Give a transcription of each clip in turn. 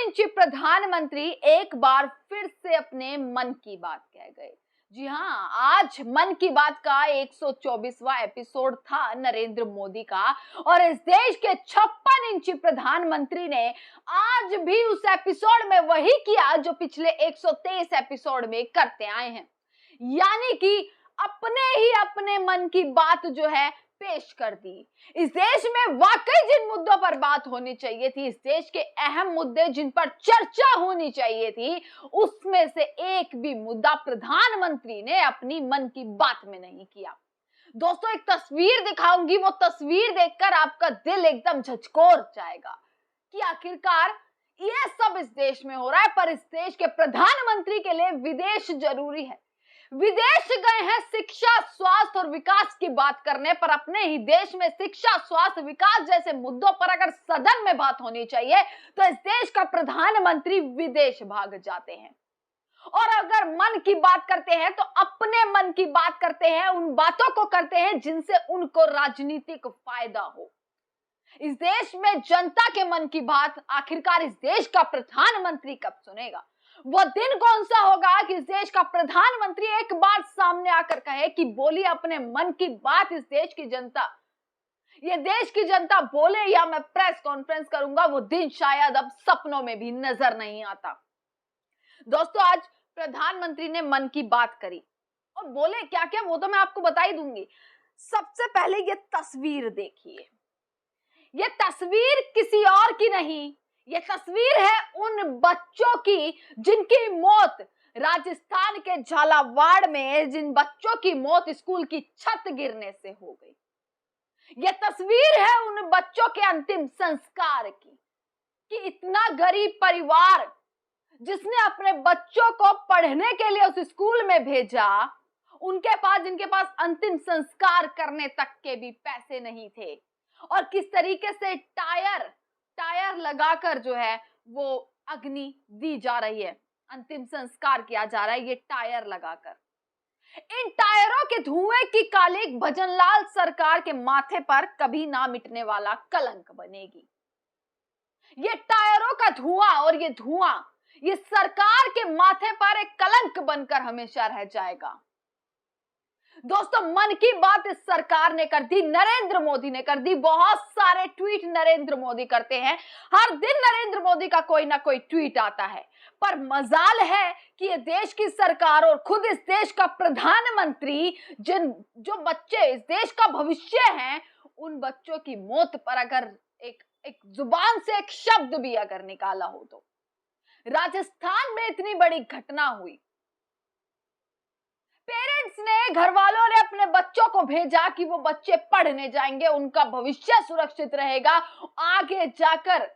इंची प्रधानमंत्री एक बार फिर से अपने मन की बात कह गए। जी हाँ, आज मन की बात का 124वां एपिसोड था नरेंद्र मोदी का और इस देश के 56 इंची प्रधानमंत्री ने आज भी उस एपिसोड में वही किया जो पिछले 123 एपिसोड में करते आए हैं, यानी कि अपने मन की बात जो है पेश कर दी। इस देश में वाकई जिन मुद्दों पर बात होनी चाहिए थी, इस देश के अहम मुद्दे जिन पर चर्चा होनी चाहिए थी, उसमें से एक भी मुद्दा प्रधानमंत्री ने अपनी मन की बात में नहीं किया। दोस्तों, एक तस्वीर दिखाऊंगी, वो तस्वीर देखकर आपका दिल एकदम झकझोर जाएगा कि आखिरकार यह सब इस देश में हो रहा है, पर इस देश के प्रधानमंत्री के लिए विदेश जरूरी है। विदेश गए हैं शिक्षा, स्वास्थ्य और विकास की बात करने, पर अपने ही देश में शिक्षा, स्वास्थ्य, विकास जैसे मुद्दों पर अगर सदन में बात होनी चाहिए तो इस देश का प्रधानमंत्री विदेश भाग जाते हैं। और अगर मन की बात करते हैं तो अपने मन की बात करते हैं, उन बातों को करते हैं जिनसे उनको राजनीतिक फायदा हो। इस देश में जनता के मन की बात आखिरकार इस देश का प्रधानमंत्री कब सुनेगा? वो दिन कौन सा होगा कि इस देश का प्रधानमंत्री एक बार सामने आकर कहे कि बोलिए अपने मन की बात इस देश की जनता, ये देश की जनता बोले या मैं प्रेस कॉन्फ्रेंस करूंगा, वो दिन शायद अब सपनों में भी नजर नहीं आता। दोस्तों, आज प्रधानमंत्री ने मन की बात करी और बोले क्या क्या वो तो मैं आपको बता ही दूंगी। सबसे पहले ये तस्वीर देखिए, ये तस्वीर किसी और की नहीं, ये तस्वीर है उन बच्चों की जिनकी मौत राजस्थान के झालावाड़ में, जिन बच्चों की मौत स्कूल की छत गिरने से हो गई। ये तस्वीर है उन बच्चों के अंतिम संस्कार की कि इतना गरीब परिवार जिसने अपने बच्चों को पढ़ने के लिए उस स्कूल में भेजा, उनके पास, जिनके पास अंतिम संस्कार करने तक के भी पैसे नहीं थे, और किस तरीके से टायर लगाकर जो है वो अग्नि दी जा रही है, अंतिम संस्कार किया जा रहा है ये टायर लगाकर। इन टायरों के धुएं की कालिक भजनलाल सरकार के माथे पर कभी ना मिटने वाला कलंक बनेगी। ये टायरों का धुआं और ये धुआं ये सरकार के माथे पर एक कलंक बनकर हमेशा रह जाएगा। दोस्तों, मन की बात इस सरकार ने कर दी, नरेंद्र मोदी ने कर दी। बहुत सारे ट्वीट नरेंद्र मोदी करते हैं, हर दिन नरेंद्र मोदी का कोई ना कोई ट्वीट आता है, पर मजाल है कि ये देश की सरकार और खुद इस देश का प्रधानमंत्री, जो बच्चे इस देश का भविष्य हैं, उन बच्चों की मौत पर अगर एक जुबान से एक शब्द भी अगर निकाला हो तो। राजस्थान में इतनी बड़ी घटना हुई, पेरेंट्स ने, घर वालों ने अपने बच्चों को भेजा कि वो बच्चे पढ़ने जाएंगे, उनका भविष्य सुरक्षित रहेगा, आगे जाकर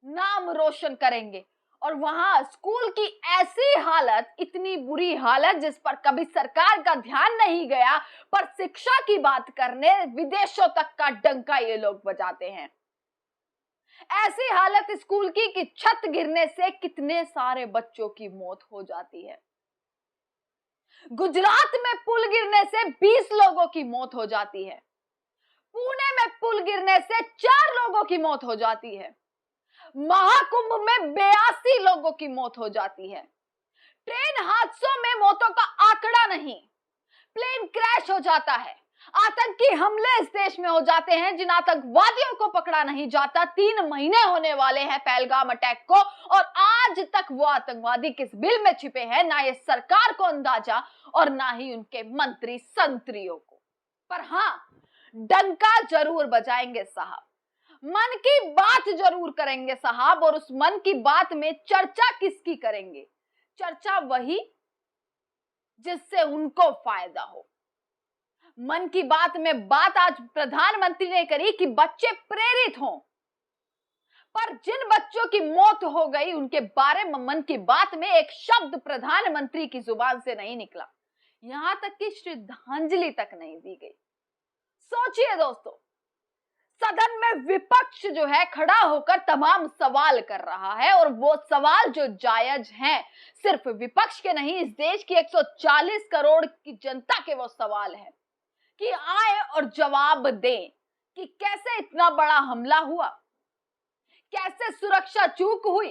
नाम रोशन करेंगे, और वहां स्कूल की ऐसी हालत, इतनी बुरी हालत जिस पर कभी सरकार का ध्यान नहीं गया, पर शिक्षा की बात करने विदेशों तक का डंका ये लोग बजाते हैं। ऐसी हालत स्कूल की कि छत गिरने से कितने सारे बच्चों की मौत हो जाती है। गुजरात में पुल गिरने से 20 लोगों की मौत हो जाती है। पुणे में पुल गिरने से 4 लोगों की मौत हो जाती है। महाकुंभ में 82 लोगों की मौत हो जाती है। ट्रेन हादसों में मौतों का आंकड़ा नहीं, प्लेन क्रैश हो जाता है। आतंकी हमले इस देश में हो जाते हैं जिन आतंकवादियों को पकड़ा नहीं जाता। 3 महीने होने वाले हैं पहलगाम अटैक को, और आज तक वो आतंकवादी किस बिल में छिपे हैं, ना ये सरकार को अंदाजा और ना ही उनके मंत्री संतरियों को। पर हां, डंका जरूर बजाएंगे साहब, मन की बात जरूर करेंगे साहब, और उस मन की बात में चर्चा किसकी करेंगे? चर्चा वही जिससे उनको फायदा हो। मन की बात में बात आज प्रधानमंत्री ने करी कि बच्चे प्रेरित हों, पर जिन बच्चों की मौत हो गई उनके बारे में मन की बात में एक शब्द प्रधानमंत्री की जुबान से नहीं निकला, यहां तक कि श्रद्धांजलि तक नहीं दी गई। सोचिए दोस्तों, सदन में विपक्ष जो है खड़ा होकर तमाम सवाल कर रहा है, और वो सवाल जो जायज हैं, सिर्फ विपक्ष के नहीं, इस देश की 140 करोड़ की जनता के वो सवाल है कि आए और जवाब दें कि कैसे इतना बड़ा हमला हुआ, कैसे सुरक्षा चूक हुई,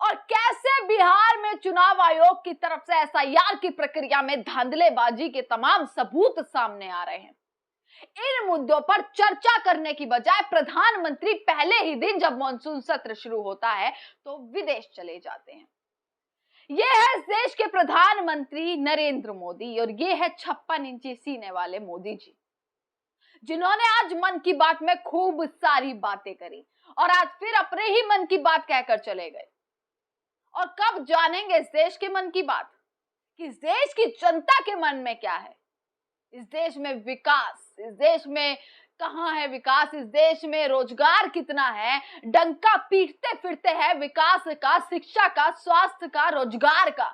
और कैसे बिहार में चुनाव आयोग की तरफ से एसआईआर की प्रक्रिया में धांधलेबाजी के तमाम सबूत सामने आ रहे हैं। इन मुद्दों पर चर्चा करने की बजाय प्रधानमंत्री पहले ही दिन जब मॉनसून सत्र शुरू होता है तो विदेश चले जाते हैं। ये है इस देश के प्रधानमंत्री नरेंद्र मोदी और ये है 56 इंची सीने वाले मोदी जी, जिन्होंने आज मन की बात में खूब सारी बातें करी और आज फिर अपने ही मन की बात कहकर चले गए। और कब जानेंगे इस देश के मन की बात कि इस देश की जनता के मन में क्या है। इस देश में विकास, इस देश में कहां है विकास, इस देश में रोजगार कितना है, डंका पीटते फिरते है विकास का, शिक्षा का, स्वास्थ्य का, रोजगार का,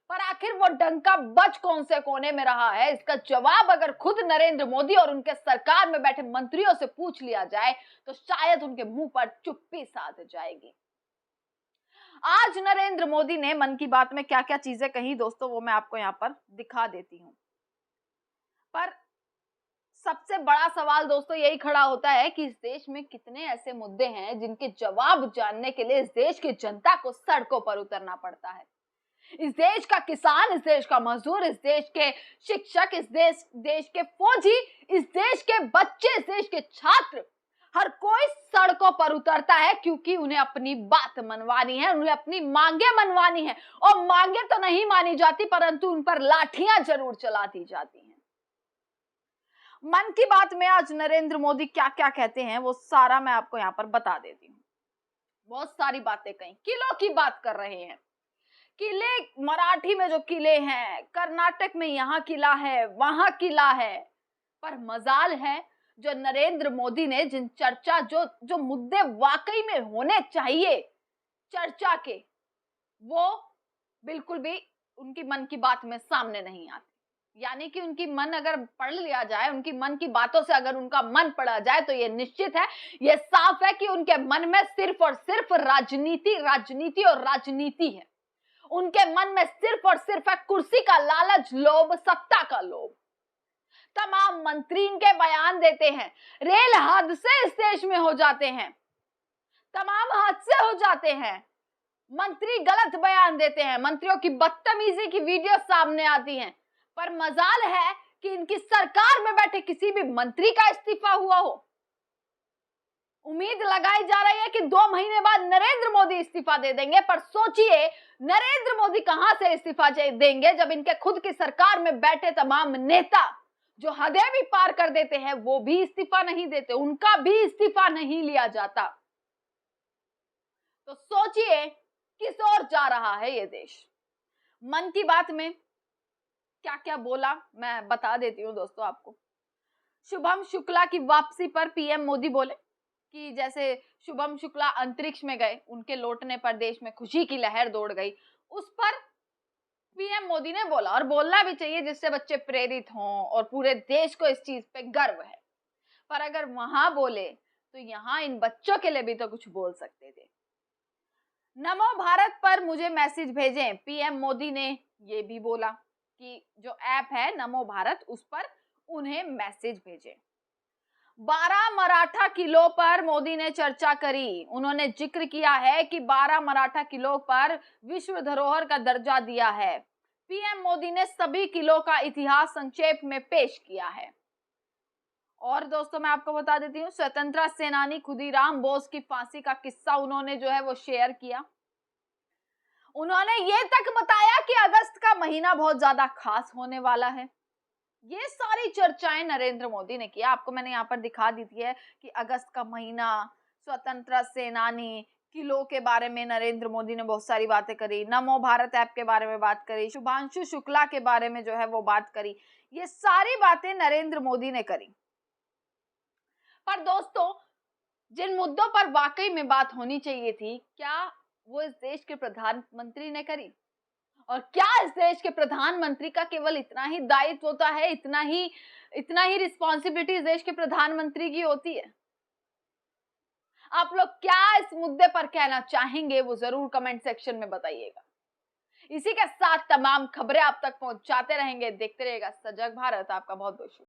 पर आखिर वो डंका बज कौन से कोने में रहा है, इसका जवाब अगर खुद नरेंद्र मोदी और उनके सरकार में बैठे मंत्रियों से पूछ लिया जाए तो शायद उनके मुंह पर चुप्पी साध जाएगी। आज नरेंद्र मोदी ने मन की बात में क्या क्या चीजें कही दोस्तों, वो मैं आपको यहाँ पर दिखा देती हूँ। पर सबसे बड़ा सवाल दोस्तों यही खड़ा होता है कि इस देश में कितने ऐसे मुद्दे हैं जिनके जवाब जानने के लिए इस देश की जनता को सड़कों पर उतरना पड़ता है। इस देश का किसान, इस देश का मजदूर, इस देश के शिक्षक, इस देश के फौजी, इस देश के बच्चे, इस देश के छात्र, हर कोई सड़कों पर उतरता है क्योंकि उन्हें अपनी बात मनवानी है, उन्हें अपनी मांगे मनवानी है। और मांगे तो नहीं मानी जाती परंतु उन पर लाठियां जरूर चला दी जाती हैं। मन की बात में आज नरेंद्र मोदी क्या क्या कहते हैं वो सारा मैं आपको यहाँ पर बता देती हूँ। बहुत सारी बातें कही, किलों की बात कर रहे हैं। किले, मराठी में जो किले हैं, कर्नाटक में यहाँ किला है, वहां किला है, पर मजाल है जो नरेंद्र मोदी ने जिन चर्चा जो मुद्दे वाकई में होने चाहिए चर्चा के, वो बिल्कुल भी उनकी मन की बात में सामने नहीं आते। यानी कि उनकी मन अगर पढ़ लिया जाए, उनकी मन की बातों से अगर उनका मन पढ़ा जाए तो ये निश्चित है, ये साफ है कि उनके मन में सिर्फ और सिर्फ राजनीति, राजनीति और राजनीति है। उनके मन में सिर्फ और सिर्फ है कुर्सी का लालच, लोभ, सत्ता का लोभ। तमाम मंत्री इनके बयान देते हैं, रेल हादसे इस देश में हो जाते हैं, तमाम हादसे हो जाते हैं, मंत्री गलत बयान देते हैं, मंत्रियों की बदतमीजी की वीडियो सामने आती हैं, पर मजाल है कि इनकी सरकार में बैठे किसी भी मंत्री का इस्तीफा हुआ हो। उम्मीद लगाई जा रही है कि 2 महीने बाद नरेंद्र मोदी इस्तीफा दे देंगे, पर सोचिए नरेंद्र मोदी कहां से इस्तीफा देंगे जब इनके खुद की सरकार में बैठे तमाम नेता जो हदें भी पार कर देते हैं वो भी इस्तीफा नहीं देते, उनका भी इस्तीफा नहीं लिया जाता। तो सोचिए किस ओर जा रहा है ये देश। मन की बात में क्या क्या बोला मैं बता देती हूँ दोस्तों आपको। शुभम शुक्ला की वापसी पर पीएम मोदी बोले कि जैसे शुभम शुक्ला अंतरिक्ष में गए, उनके लौटने पर देश में खुशी की लहर दौड़ गई। उस पर पीएम मोदी ने बोला, और बोलना भी चाहिए जिससे बच्चे प्रेरित हों और पूरे देश को इस चीज पे गर्व है। पर अगर वहां बोले तो यहाँ इन बच्चों के लिए भी तो कुछ बोल सकते थे। नमो भारत पर मुझे मैसेज भेजें, पीएम मोदी ने ये भी बोला कि जो ऐप है नमो भारत उस पर उन्हें मैसेज भेजें। 12 मराठा किलों पर मोदी ने चर्चा करी। उन्होंने जिक्र किया है कि 12 मराठा किलों पर विश्व धरोहर का दर्जा दिया है। पीएम मोदी ने सभी किलों का इतिहास संक्षेप में पेश किया है। और दोस्तों मैं आपको बता देती हूँ, स्वतंत्रता सेनानी खुदीराम बोस की फांसी का किस्सा उन्होंने जो है वो शेयर किया। उन्होंने ये तक बताया कि अगस्त का महीना बहुत ज्यादा खास होने वाला है। ये सारी चर्चाएं नरेंद्र मोदी ने किया। आपको मैंने यहाँ पर दिखा दी थी है कि अगस्त का महीना, स्वतंत्रता सेनानी, किलो के बारे में नरेंद्र मोदी ने बहुत सारी बातें करी, नमो भारत ऐप के बारे में बात करी, शुभांशु शुक्ला के बारे में जो है वो बात करी। ये सारी बातें नरेंद्र मोदी ने करी। पर दोस्तों जिन मुद्दों पर वाकई में बात होनी चाहिए थी, क्या वो इस देश के प्रधानमंत्री ने करी? और क्या इस देश के प्रधानमंत्री का केवल इतना ही दायित्व होता है, इतना ही रिस्पॉन्सिबिलिटी इस देश के प्रधानमंत्री की होती है? आप लोग क्या इस मुद्दे पर कहना चाहेंगे वो जरूर कमेंट सेक्शन में बताइएगा। इसी के साथ तमाम खबरें आप तक पहुंचाते रहेंगे। देखते रहिएगा सजग भारत। आपका बहुत बहुत शुक्रिया।